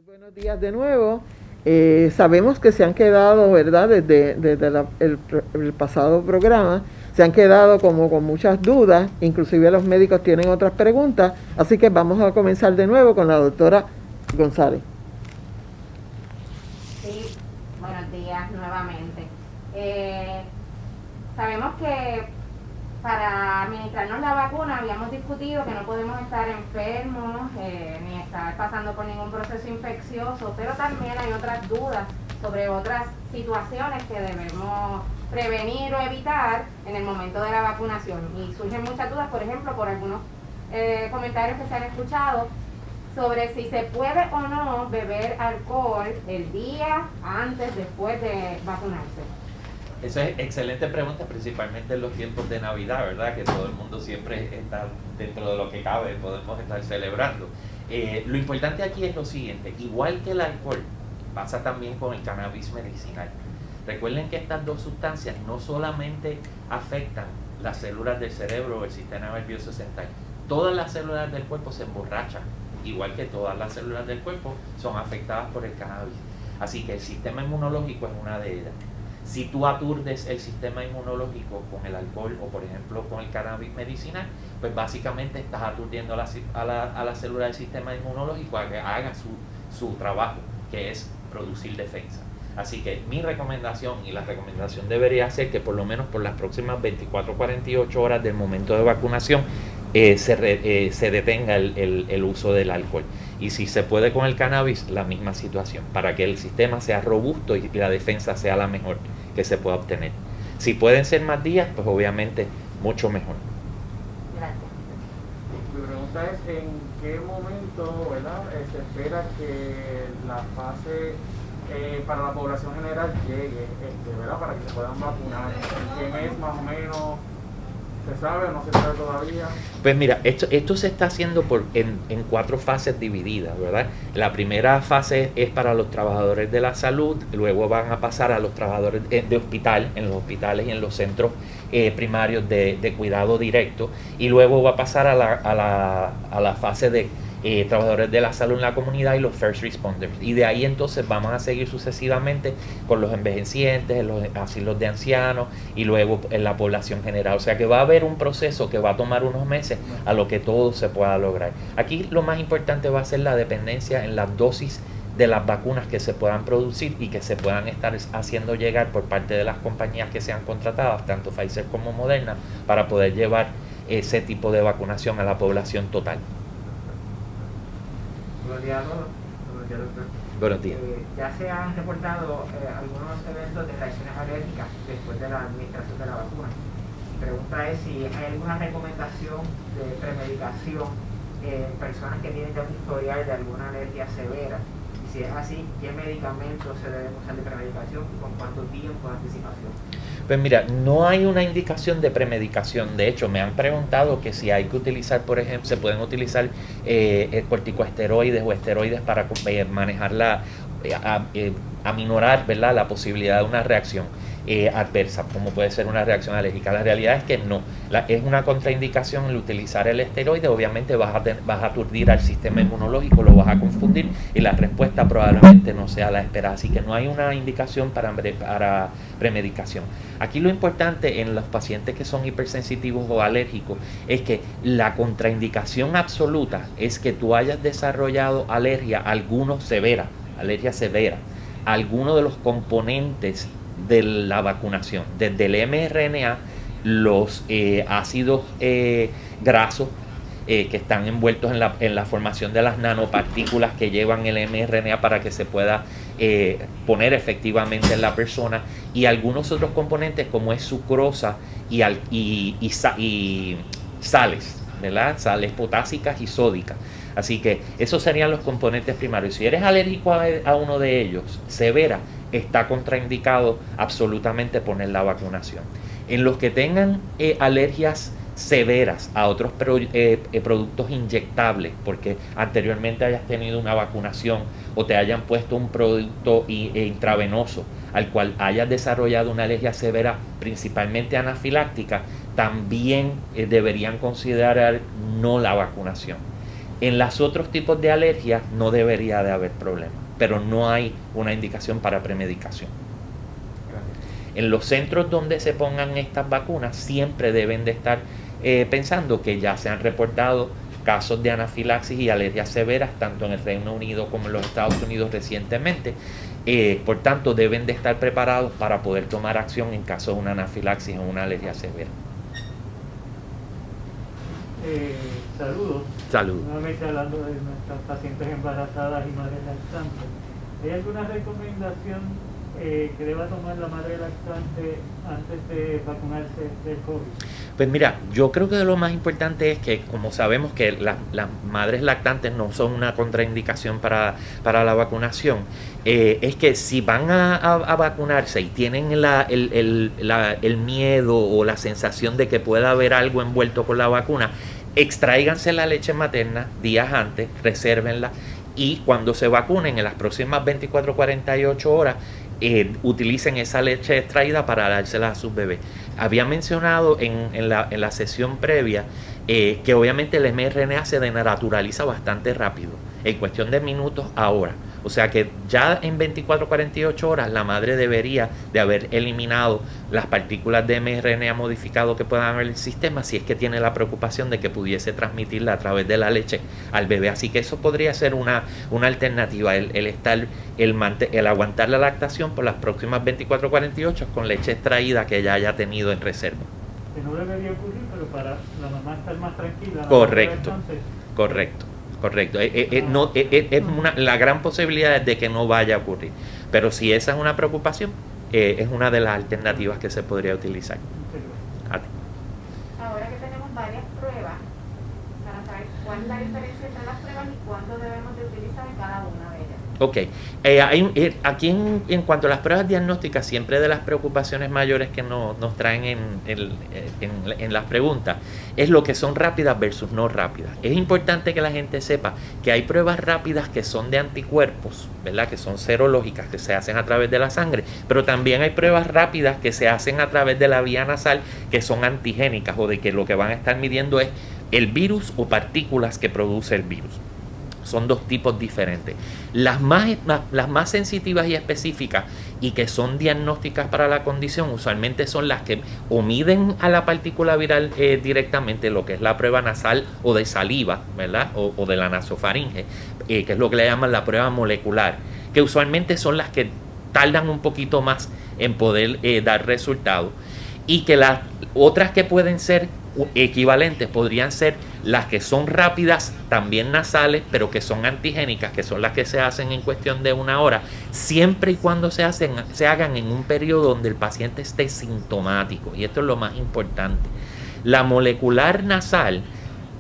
Buenos días de nuevo. Sabemos que se han quedado, ¿verdad? El pasado programa, se han quedado como con muchas dudas, inclusive los médicos tienen otras preguntas, así que vamos a comenzar de nuevo con la doctora González. Sí, buenos días nuevamente. Sabemos que para administrarnos la vacuna habíamos discutido que no podemos estar enfermos ni estar pasando por ningún proceso infeccioso, pero también hay otras dudas sobre otras situaciones que debemos prevenir o evitar en el momento de la vacunación. Y surgen muchas dudas, por ejemplo, por algunos comentarios que se han escuchado sobre si se puede o no beber alcohol el día antes, después de vacunarse. Esa es excelente pregunta, principalmente en los tiempos de Navidad, ¿verdad? Que todo el mundo siempre está dentro de lo que cabe, podemos estar celebrando. Lo importante aquí es lo siguiente, igual que el alcohol, pasa también con el cannabis medicinal. Recuerden que estas dos sustancias no solamente afectan las células del cerebro o el sistema nervioso central, todas las células del cuerpo se emborrachan, igual que todas las células del cuerpo son afectadas por el cannabis. Así que el sistema inmunológico es una de ellas. Si tú aturdes el sistema inmunológico con el alcohol o, por ejemplo, con el cannabis medicinal, pues básicamente estás aturdiendo a la célula del sistema inmunológico a que haga su trabajo, que es producir defensa. Así que mi recomendación, y la recomendación debería ser que por lo menos por las próximas 24-48 horas del momento de vacunación se detenga el uso del alcohol. Y si se puede con el cannabis, la misma situación, para que el sistema sea robusto y la defensa sea la mejor que se pueda obtener. Si pueden ser más días, pues obviamente mucho mejor. Gracias. Mi pregunta es, ¿en qué momento, verdad, se espera que la fase para la población general llegue, ¿verdad, para que se puedan vacunar? ¿En qué mes más o menos? ¿Se sabe o no se sabe todavía? Pues mira, esto se está haciendo en 4 fases divididas, ¿verdad? La primera fase es para los trabajadores de la salud, luego van a pasar a los trabajadores de hospital, en los hospitales y en los centros primarios de cuidado directo, y luego va a pasar a la fase de trabajadores de la salud en la comunidad y los first responders. Y de ahí entonces vamos a seguir sucesivamente con los envejecientes, en los asilos de ancianos y luego en la población general. O sea que va a haber un proceso que va a tomar unos meses a lo que todo se pueda lograr. Aquí lo más importante va a ser la dependencia en las dosis de las vacunas que se puedan producir y que se puedan estar haciendo llegar por parte de las compañías que sean contratadas, tanto Pfizer como Moderna, para poder llevar ese tipo de vacunación a la población total. Buenos días a todos. Buenos días, doctor. Buenos días. Ya se han reportado algunos eventos de reacciones alérgicas después de la administración de la vacuna. Mi pregunta es si hay alguna recomendación de premedicación en personas que tienen ya un historial de alguna alergia severa. Y si es así, ¿qué medicamentos se deben usar de premedicación y con cuánto tiempo de anticipación? Pues mira, no hay una indicación de premedicación. De hecho, me han preguntado que si hay que utilizar, por ejemplo, se pueden utilizar corticosteroides o esteroides para manejar aminorar, ¿verdad?, la posibilidad de una reacción adversa, como puede ser una reacción alérgica. La realidad es que no. Es una contraindicación el utilizar el esteroide. Obviamente vas a aturdir al sistema inmunológico, lo vas a confundir y la respuesta probablemente no sea la esperada. Así que no hay una indicación para premedicación. Aquí lo importante en los pacientes que son hipersensitivos o alérgicos es que la contraindicación absoluta es que tú hayas desarrollado alergia severa, a alguno de los componentes de la vacunación, desde el mRNA, los ácidos grasos que están envueltos en la formación de las nanopartículas que llevan el mRNA para que se pueda poner efectivamente en la persona, y algunos otros componentes como es sucrosa y sales, ¿verdad? Sales potásicas y sódicas. Así que esos serían los componentes primarios. Si eres alérgico a uno de ellos, severa, está contraindicado absolutamente poner la vacunación. En los que tengan alergias severas a otros productos inyectables, porque anteriormente hayas tenido una vacunación o te hayan puesto un producto intravenoso al cual hayas desarrollado una alergia severa, principalmente anafiláctica, también deberían considerar no la vacunación. En los otros tipos de alergias no debería de haber problema, pero no hay una indicación para premedicación. En los centros donde se pongan estas vacunas siempre deben de estar pensando que ya se han reportado casos de anafilaxis y alergias severas tanto en el Reino Unido como en los Estados Unidos recientemente. Por tanto, deben de estar preparados para poder tomar acción en caso de una anafilaxis o una alergia severa. Saludos. Saludos. Nuevamente hablando de nuestras pacientes embarazadas y madres lactantes. ¿Hay alguna recomendación que deba tomar la madre lactante antes de vacunarse del COVID? Pues mira, yo creo que lo más importante es que, como sabemos que las madres lactantes no son una contraindicación para la vacunación, es que si van a vacunarse y tienen el miedo o la sensación de que pueda haber algo envuelto con la vacuna, extráiganse la leche materna días antes, resérvenla, y cuando se vacunen en las próximas 24 48 horas, utilicen esa leche extraída para dársela a sus bebés. Había mencionado en la sesión previa que obviamente el mRNA se denaturaliza bastante rápido, en cuestión de minutos a horas. O sea que ya en 24 48 horas la madre debería de haber eliminado las partículas de mRNA modificado que puedan haber en el sistema, si es que tiene la preocupación de que pudiese transmitirla a través de la leche al bebé. Así que eso podría ser una alternativa, el aguantar la lactación por las próximas 24 48 con leche extraída que ya haya tenido en reserva. Que no debería ocurrir, pero para la mamá estar más tranquila. Correcto, correcto. Correcto, la gran posibilidad es de que no vaya a ocurrir, pero si esa es una preocupación, es una de las alternativas que se podría utilizar. A ti. Ahora que tenemos varias pruebas, para saber cuál es la diferencia entre las pruebas y cuándo debemos de utilizar cada una de ellas. Ok, aquí en cuanto a las pruebas diagnósticas, siempre de las preocupaciones mayores que nos traen en las preguntas es lo que son rápidas versus no rápidas. Es importante que la gente sepa que hay pruebas rápidas que son de anticuerpos, ¿verdad? Que son serológicas, que se hacen a través de la sangre, pero también hay pruebas rápidas que se hacen a través de la vía nasal, que son antigénicas, o de que lo que van a estar midiendo es el virus o partículas que produce el virus. Son dos tipos diferentes. Las más sensitivas y específicas y que son diagnósticas para la condición usualmente son las que o miden a la partícula viral directamente, lo que es la prueba nasal o de saliva, ¿verdad? O de la nasofaringe, que es lo que le llaman la prueba molecular, que usualmente son las que tardan un poquito más en poder dar resultados, y que las otras que pueden ser equivalentes podrían ser las que son rápidas, también nasales, pero que son antigénicas, que son las que se hacen en cuestión de una hora, siempre y cuando se hagan en un periodo donde el paciente esté sintomático, y esto es lo más importante. La molecular nasal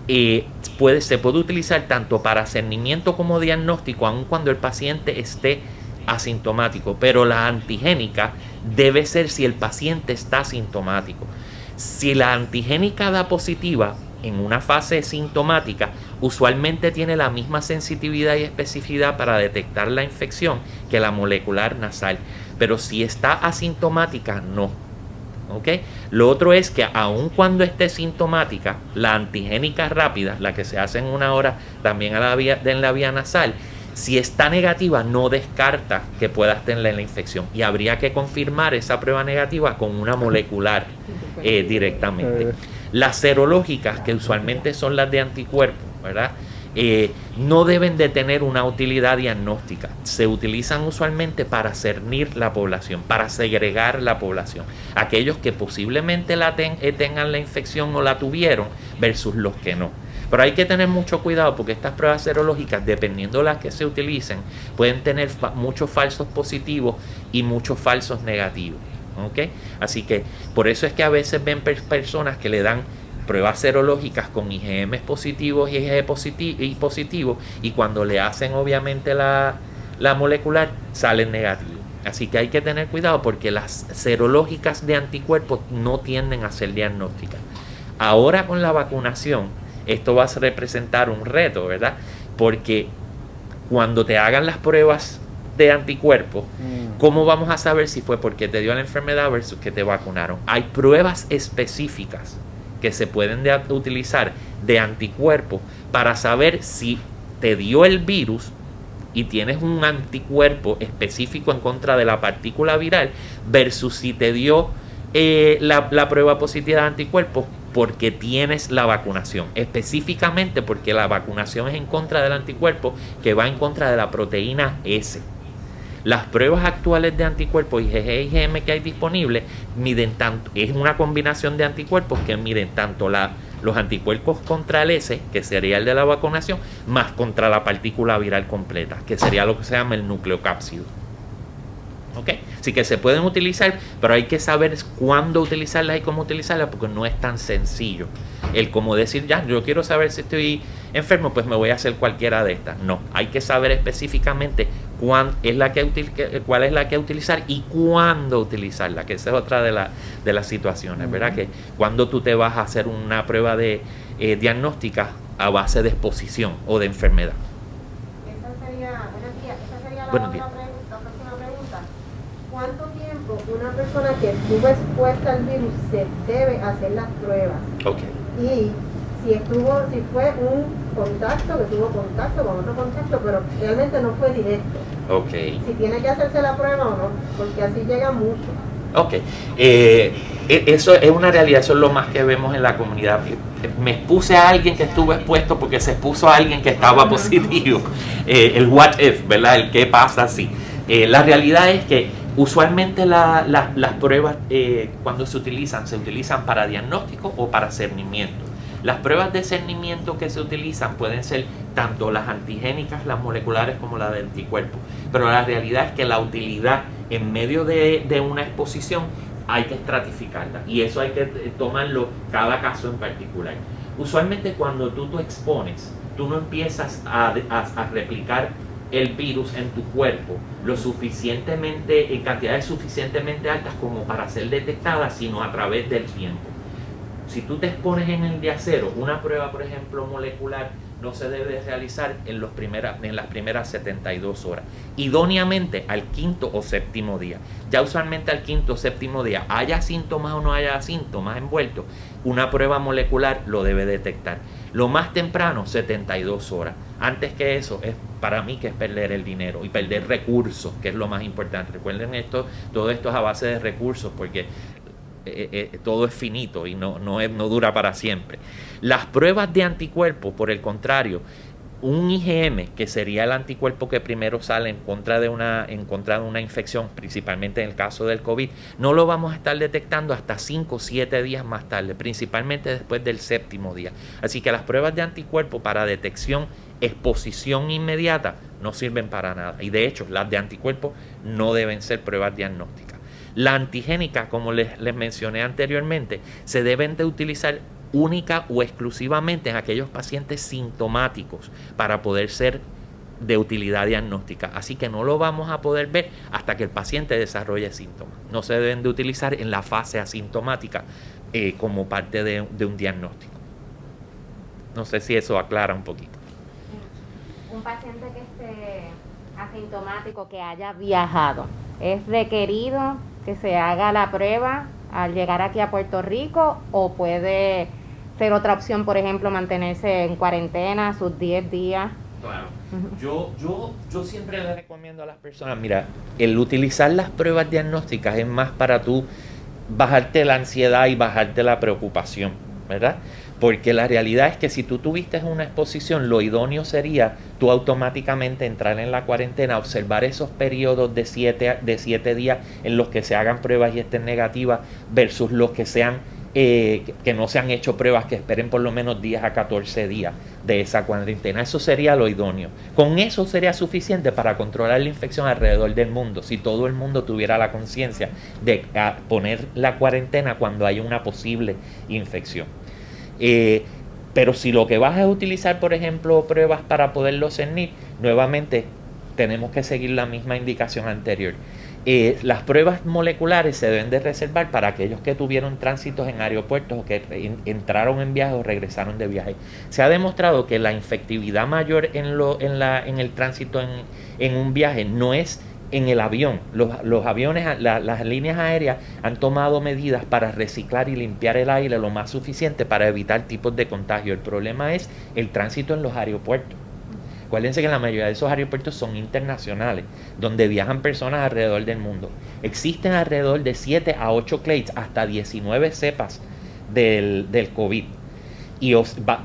se puede utilizar tanto para cernimiento como diagnóstico, aun cuando el paciente esté asintomático, pero la antigénica debe ser si el paciente está asintomático. Si la antigénica da positiva en una fase sintomática, usualmente tiene la misma sensitividad y especificidad para detectar la infección que la molecular nasal, pero si está asintomática, no. ¿Okay? Lo otro es que aun cuando esté sintomática, la antigénica rápida, la que se hace en una hora también en la vía nasal, si está negativa, no descarta que pueda tener la infección, y habría que confirmar esa prueba negativa con una molecular directamente. Las serológicas, que usualmente son las de anticuerpos, ¿verdad? No deben de tener una utilidad diagnóstica. Se utilizan usualmente para cernir la población, para segregar la población. Aquellos que posiblemente tengan la infección o la tuvieron versus los que no. Pero hay que tener mucho cuidado porque estas pruebas serológicas, dependiendo de las que se utilicen, pueden tener muchos falsos positivos y muchos falsos negativos. ¿Okay? Así que por eso es que a veces ven personas que le dan pruebas serológicas con IgM positivos y IgG positivos, y cuando le hacen obviamente la molecular salen negativos. Así que hay que tener cuidado porque las serológicas de anticuerpos no tienden a ser diagnósticas. Ahora con la vacunación, esto va a representar un reto, ¿verdad? Porque cuando te hagan las pruebas de anticuerpos, ¿cómo vamos a saber si fue porque te dio la enfermedad versus que te vacunaron? Hay pruebas específicas que se pueden utilizar de anticuerpos para saber si te dio el virus y tienes un anticuerpo específico en contra de la partícula viral versus si te dio la prueba positiva de anticuerpos porque tienes la vacunación, específicamente porque la vacunación es en contra del anticuerpo que va en contra de la proteína S. Las pruebas actuales de anticuerpos IgG y IgM que hay disponibles miden tanto, es una combinación de anticuerpos que miden tanto los anticuerpos contra el S, que sería el de la vacunación, más contra la partícula viral completa, que sería lo que se llama el nucleocápsido. ¿Ok? Así que se pueden utilizar, pero hay que saber cuándo utilizarlas y cómo utilizarlas, porque no es tan sencillo. El como decir, ya, yo quiero saber si estoy enfermo, pues me voy a hacer cualquiera de estas. No, hay que saber específicamente cuál es la que utilizar y cuándo utilizarla, que esa es otra de las situaciones, ¿verdad? Que cuando tú te vas a hacer una prueba de diagnóstica a base de exposición o de enfermedad. Esa sería la Buenos días. próxima pregunta. ¿Cuánto tiempo una persona que estuvo expuesta al virus se debe hacer las pruebas? Ok. Y si fue un contacto, que tuvo contacto con otro contacto, pero realmente no fue directo. Ok. Si tiene que hacerse la prueba o no, porque así llega mucho. Ok. Eso es una realidad, eso es lo más que vemos en la comunidad. Me expuse a alguien que estuvo expuesto porque se expuso a alguien que estaba positivo. El what if, ¿verdad? El qué pasa si. La realidad es que usualmente las pruebas cuando se utilizan para diagnóstico o para cernimiento. Las pruebas de cernimiento que se utilizan pueden ser tanto las antigénicas, las moleculares, como las de anticuerpos. Pero la realidad es que la utilidad en medio de una exposición hay que estratificarla. Y eso hay que tomarlo cada caso en particular. Usualmente cuando tú te expones, tú no empiezas a replicar el virus en tu cuerpo en cantidades suficientemente altas como para ser detectadas, sino a través del tiempo. Si tú te expones en el día cero, una prueba, por ejemplo, molecular, no se debe realizar en las primeras 72 horas. Idóneamente al quinto o séptimo día. Ya usualmente al quinto o séptimo día, haya síntomas o no haya síntomas envueltos, una prueba molecular lo debe detectar. Lo más temprano, 72 horas. Antes que eso, para mí que es perder el dinero y perder recursos, que es lo más importante. Recuerden todo esto es a base de recursos, porque todo es finito y no dura para siempre. Las pruebas de anticuerpos, por el contrario, un IgM, que sería el anticuerpo que primero sale en contra de una infección, principalmente en el caso del COVID, no lo vamos a estar detectando hasta 5 o 7 días más tarde, principalmente después del séptimo día. Así que las pruebas de anticuerpo para detección, exposición inmediata, no sirven para nada. Y de hecho, las de anticuerpos no deben ser pruebas diagnósticas. La antigénica, como les mencioné anteriormente, se deben de utilizar única o exclusivamente en aquellos pacientes sintomáticos para poder ser de utilidad diagnóstica. Así que no lo vamos a poder ver hasta que el paciente desarrolle síntomas. No se deben de utilizar en la fase asintomática como parte de un diagnóstico. No sé si eso aclara un poquito. Un paciente que esté asintomático, que haya viajado, ¿es requerido que se haga la prueba al llegar aquí a Puerto Rico o puede ser otra opción, por ejemplo, mantenerse en cuarentena sus 10 días? Claro. Yo siempre le recomiendo a las personas, mira, el utilizar las pruebas diagnósticas es más para tú bajarte la ansiedad y bajarte la preocupación, ¿verdad? Porque la realidad es que si tú tuviste una exposición, lo idóneo sería tú automáticamente entrar en la cuarentena, observar esos periodos de 7 días en los que se hagan pruebas y estén negativas versus los que sean que no se han hecho pruebas, que esperen por lo menos 10 a 14 días de esa cuarentena. Eso sería lo idóneo. Con eso sería suficiente para controlar la infección alrededor del mundo, si todo el mundo tuviera la conciencia de poner la cuarentena cuando hay una posible infección. Pero si lo que vas a utilizar, por ejemplo, pruebas para poderlo cernir, nuevamente tenemos que seguir la misma indicación anterior. Las pruebas moleculares se deben de reservar para aquellos que tuvieron tránsitos en aeropuertos o que entraron en viaje o regresaron de viaje. Se ha demostrado que la infectividad mayor en el tránsito en un viaje no es en el avión. Los aviones, las líneas aéreas han tomado medidas para reciclar y limpiar el aire lo más suficiente para evitar tipos de contagio. El problema es el tránsito en los aeropuertos. Acuérdense que la mayoría de esos aeropuertos son internacionales, donde viajan personas alrededor del mundo. Existen alrededor de 7 a 8 clades, hasta 19 cepas del COVID. Y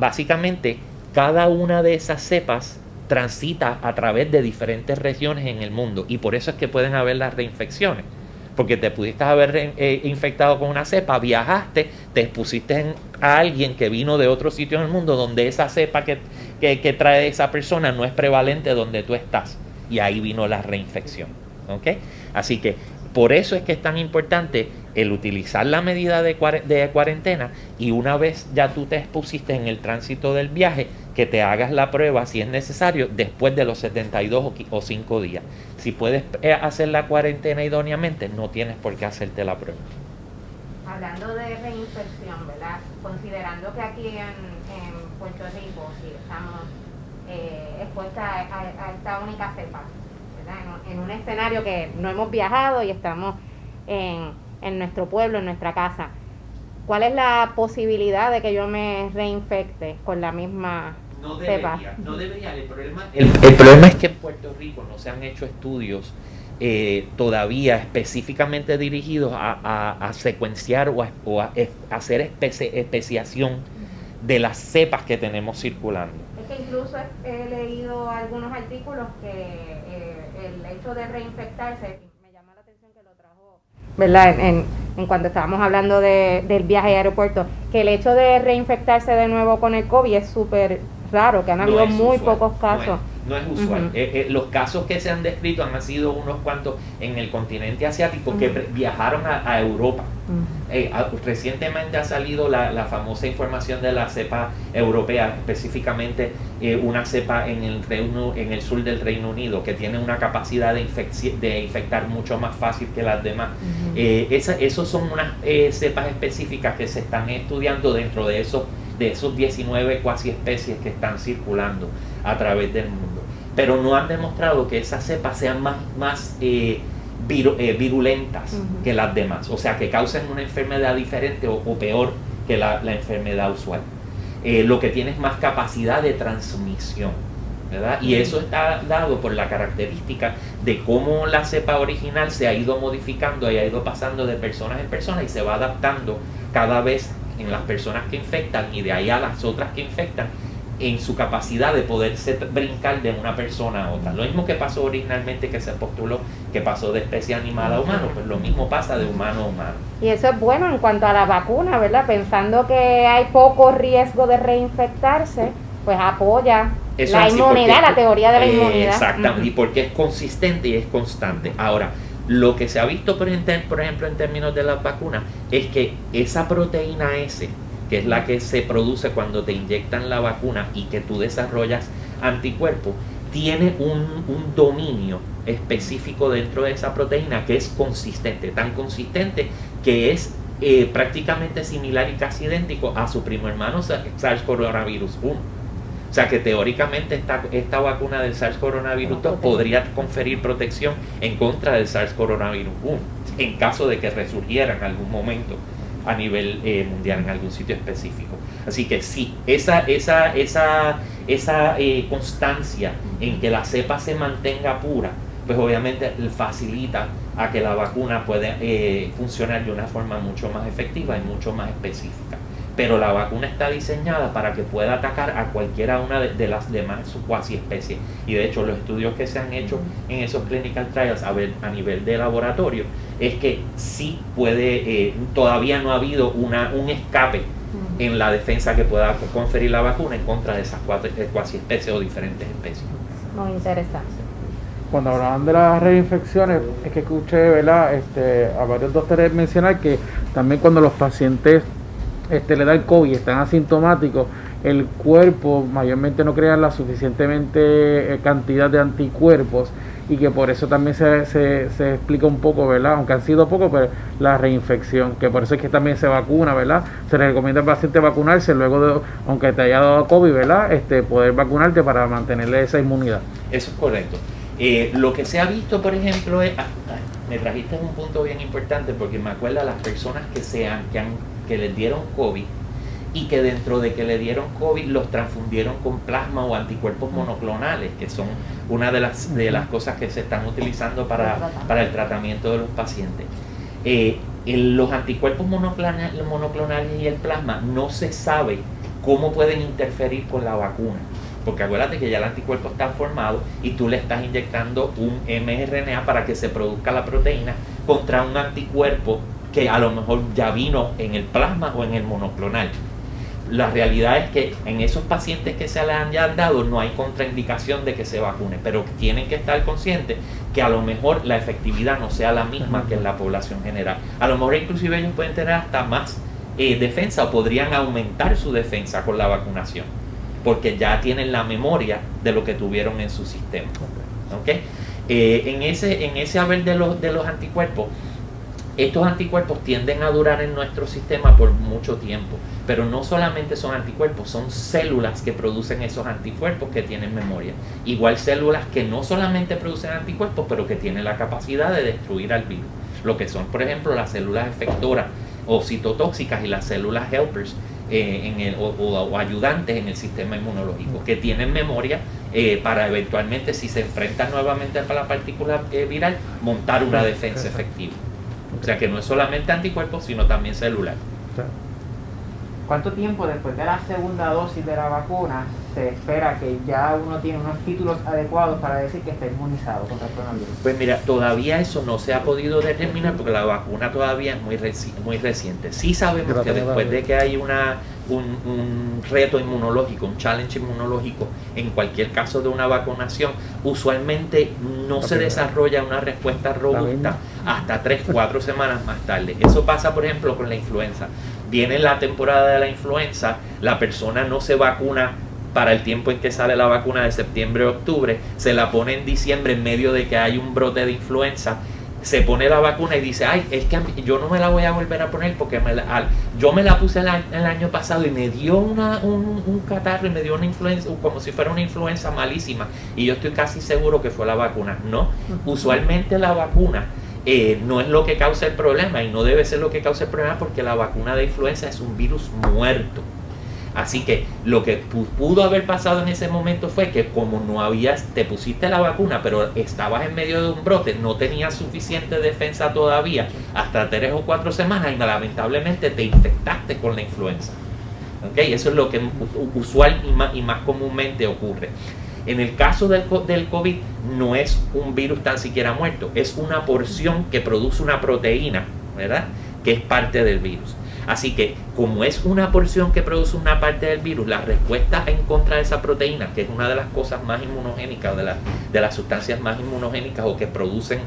básicamente cada una de esas cepas transita a través de diferentes regiones en el mundo, y por eso es que pueden haber las reinfecciones, porque te pudiste haber infectado con una cepa, viajaste, te expusiste a alguien que vino de otro sitio en el mundo donde esa cepa que trae esa persona no es prevalente donde tú estás, y ahí vino la reinfección. ¿Okay? Así que por eso es que es tan importante el utilizar la medida de cuarentena, y una vez ya tú te expusiste en el tránsito del viaje, que te hagas la prueba si es necesario después de los 72 o 5 días. Si puedes hacer la cuarentena idóneamente, no tienes por qué hacerte la prueba. Hablando de reinfección, ¿verdad? Considerando que aquí en Puerto Rico sí estamos expuestas a esta única cepa, ¿verdad? En un escenario que no hemos viajado y estamos en nuestro pueblo, en nuestra casa. ¿Cuál es la posibilidad de que yo me reinfecte con la misma cepa? No debería. El problema es que en Puerto Rico no se han hecho estudios todavía específicamente dirigidos a secuenciar o a hacer especiación de las cepas que tenemos circulando. Es que incluso he leído algunos artículos que el hecho de reinfectarse, me llama la atención que lo trajo, ¿verdad? En cuanto estábamos hablando del viaje a aeropuerto, que el hecho de reinfectarse de nuevo con el COVID es súper raro, que han habido muy pocos casos. No es usual. Los casos que se han descrito han sido unos cuantos en el continente asiático que viajaron a Europa. Recientemente ha salido la famosa información de la cepa europea, específicamente una cepa en el sur del Reino Unido, que tiene una capacidad de infectar mucho más fácil que las demás. Esos son unas cepas específicas que se están estudiando dentro de esos 19 cuasi especies que están circulando a través del mundo, pero no han demostrado que esas cepas sean más virulentas que las demás, o sea, que causen una enfermedad diferente o peor que la enfermedad usual. Lo que tiene es más capacidad de transmisión, ¿verdad? Y eso está dado por la característica de cómo la cepa original se ha ido modificando y ha ido pasando de personas en personas y se va adaptando cada vez en las personas que infectan y de ahí a las otras que infectan, en su capacidad de poderse brincar de una persona a otra. Lo mismo que pasó originalmente, que se postuló que pasó de especie animal a humano, pues lo mismo pasa de humano a humano. Y eso es bueno en cuanto a la vacuna, ¿verdad? Pensando que hay poco riesgo de reinfectarse, pues apoya eso la inmunidad, la teoría de la inmunidad. Exactamente, y porque es consistente y es constante. Ahora, lo que se ha visto, por ejemplo, en términos de las vacunas, es que esa proteína S, que es la que se produce cuando te inyectan la vacuna y que tú desarrollas anticuerpos, tiene un dominio específico dentro de esa proteína que es consistente, tan consistente que es prácticamente similar y casi idéntico a su primo hermano SARS-CoV-1. O sea que teóricamente esta vacuna del SARS-CoV-2 podría conferir protección en contra del SARS-CoV-1 en caso de que resurgiera en algún momento a nivel mundial en algún sitio específico. Así que sí, esa constancia en que la cepa se mantenga pura, pues obviamente facilita a que la vacuna pueda funcionar de una forma mucho más efectiva y mucho más específica. Pero la vacuna está diseñada para que pueda atacar a cualquiera una de las demás cuasi especies. Y de hecho los estudios que se han hecho en esos clinical trials a nivel de laboratorio es que sí puede, todavía no ha habido un escape en la defensa que pueda conferir la vacuna en contra de esas cuasi especies o diferentes especies. Muy interesante. Cuando hablaban de las reinfecciones, es que escuché, ¿verdad? A varios doctores mencionar que también cuando los pacientes le da el COVID y están asintomáticos, el cuerpo mayormente no crea la suficientemente cantidad de anticuerpos, y que por eso también se explica un poco, ¿verdad? Aunque han sido pocos, pero la reinfección, que por eso es que también se vacuna, ¿verdad? Se le recomienda al paciente vacunarse luego de, aunque te haya dado COVID, ¿verdad? Poder vacunarte para mantenerle esa inmunidad. Eso es correcto. Lo que se ha visto, por ejemplo, es, me trajiste un punto bien importante porque me acuerdo a las personas que les dieron COVID y que dentro de que le dieron COVID los transfundieron con plasma o anticuerpos monoclonales, que son una de las cosas que se están utilizando para el tratamiento de los pacientes. Los anticuerpos monoclonales y el plasma no se sabe cómo pueden interferir con la vacuna, porque acuérdate que ya el anticuerpo está formado y tú le estás inyectando un mRNA para que se produzca la proteína contra un anticuerpo que a lo mejor ya vino en el plasma o en el monoclonal. La realidad es que en esos pacientes que se les han ya dado no hay contraindicación de que se vacune, pero tienen que estar conscientes que a lo mejor la efectividad no sea la misma que en la población general. A lo mejor inclusive ellos pueden tener hasta más defensa o podrían aumentar su defensa con la vacunación, porque ya tienen la memoria de lo que tuvieron en su sistema. ¿Okay? En ese haber de los anticuerpos, estos anticuerpos tienden a durar en nuestro sistema por mucho tiempo, pero no solamente son anticuerpos, son células que producen esos anticuerpos que tienen memoria. Igual células que no solamente producen anticuerpos, pero que tienen la capacidad de destruir al virus. Lo que son, por ejemplo, las células efectoras o citotóxicas y las células helpers o ayudantes en el sistema inmunológico, que tienen memoria para eventualmente, si se enfrentan nuevamente a la partícula viral, montar una defensa efectiva. O sea que no es solamente anticuerpos, sino también celular. ¿Cuánto tiempo después de la segunda dosis de la vacuna se espera que ya uno tiene unos títulos adecuados para decir que está inmunizado contra el coronavirus? Pues mira, todavía eso no se ha podido determinar porque la vacuna todavía es muy reciente. Sí sabemos que después de que hay un reto inmunológico, un challenge inmunológico, en cualquier caso de una vacunación, usualmente no se desarrolla una respuesta robusta hasta 3-4 semanas más tarde. Eso pasa, por ejemplo, con la influenza. Viene la temporada de la influenza, la persona no se vacuna para el tiempo en que sale la vacuna de septiembre o octubre, se la pone en diciembre en medio de que hay un brote de influenza, se pone la vacuna y dice, ay, es que yo no me la voy a volver a poner porque yo me la puse el año pasado y me dio un catarro y me dio una influenza, como si fuera una influenza malísima, y yo estoy casi seguro que fue la vacuna. No, usualmente la vacuna no es lo que causa el problema y no debe ser lo que causa el problema porque la vacuna de influenza es un virus muerto. Así que lo que pudo haber pasado en ese momento fue que como te pusiste la vacuna pero estabas en medio de un brote, no tenías suficiente defensa todavía hasta 3 o 4 semanas y lamentablemente te infectaste con la influenza. ¿Okay? Eso es lo que usual y más comúnmente ocurre. En el caso del COVID no es un virus tan siquiera muerto, es una porción que produce una proteína, ¿verdad?, que es parte del virus. Así que como es una porción que produce una parte del virus, la respuesta en contra de esa proteína, que es una de las cosas más inmunogénicas, de las sustancias más inmunogénicas o que producen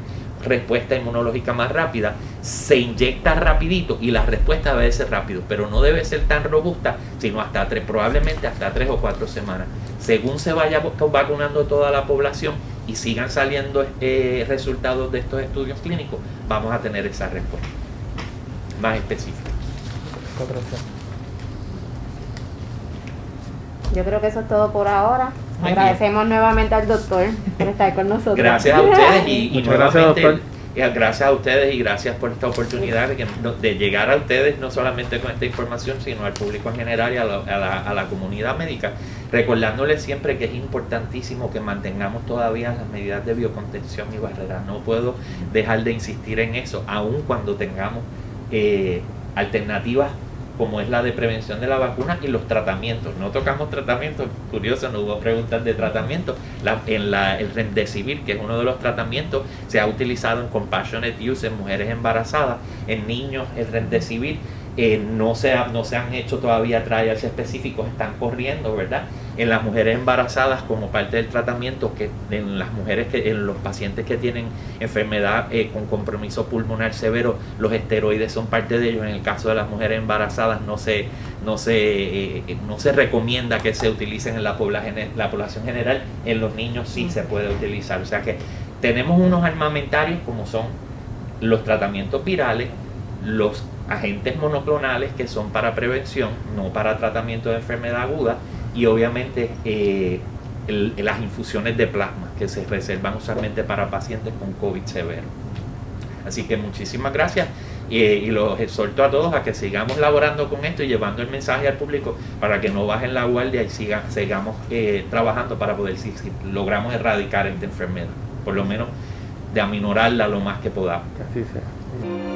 respuesta inmunológica más rápida, se inyecta rapidito y la respuesta debe ser rápido, pero no debe ser tan robusta, sino probablemente hasta 3 o 4 semanas. Según se vaya vacunando toda la población y sigan saliendo resultados de estos estudios clínicos, vamos a tener esa respuesta más específica. Yo creo que eso es todo por ahora. Agradecemos nuevamente al doctor por estar con nosotros. Gracias a ustedes y Muchas nuevamente gracias, gracias a ustedes y gracias por esta oportunidad de llegar a ustedes, no solamente con esta información, sino al público en general y a la comunidad médica, recordándoles siempre que es importantísimo que mantengamos todavía las medidas de biocontención y barreras. No puedo dejar de insistir en eso, aun cuando tengamos alternativas como es la de prevención de la vacuna y los tratamientos. No tocamos tratamientos, curioso, no hubo preguntas de tratamiento. El Remdesivir, que es uno de los tratamientos, se ha utilizado en compassionate use en mujeres embarazadas, en niños el Remdesivir. No se han hecho todavía trials específicos, están corriendo, ¿verdad? En las mujeres embarazadas como parte del tratamiento, que en los pacientes que tienen enfermedad con compromiso pulmonar severo, los esteroides son parte de ellos. En el caso de las mujeres embarazadas no se recomienda que se utilicen en la población general. En los niños sí se puede utilizar. O sea que tenemos unos armamentarios como son los tratamientos virales, los agentes monoclonales que son para prevención, no para tratamiento de enfermedad aguda, y obviamente las infusiones de plasma que se reservan usualmente para pacientes con COVID severo. Así que muchísimas gracias y los exhorto a todos a que sigamos laborando con esto y llevando el mensaje al público para que no bajen la guardia y sigamos trabajando para poder, si logramos erradicar esta enfermedad, por lo menos de aminorarla lo más que podamos. Que así sea.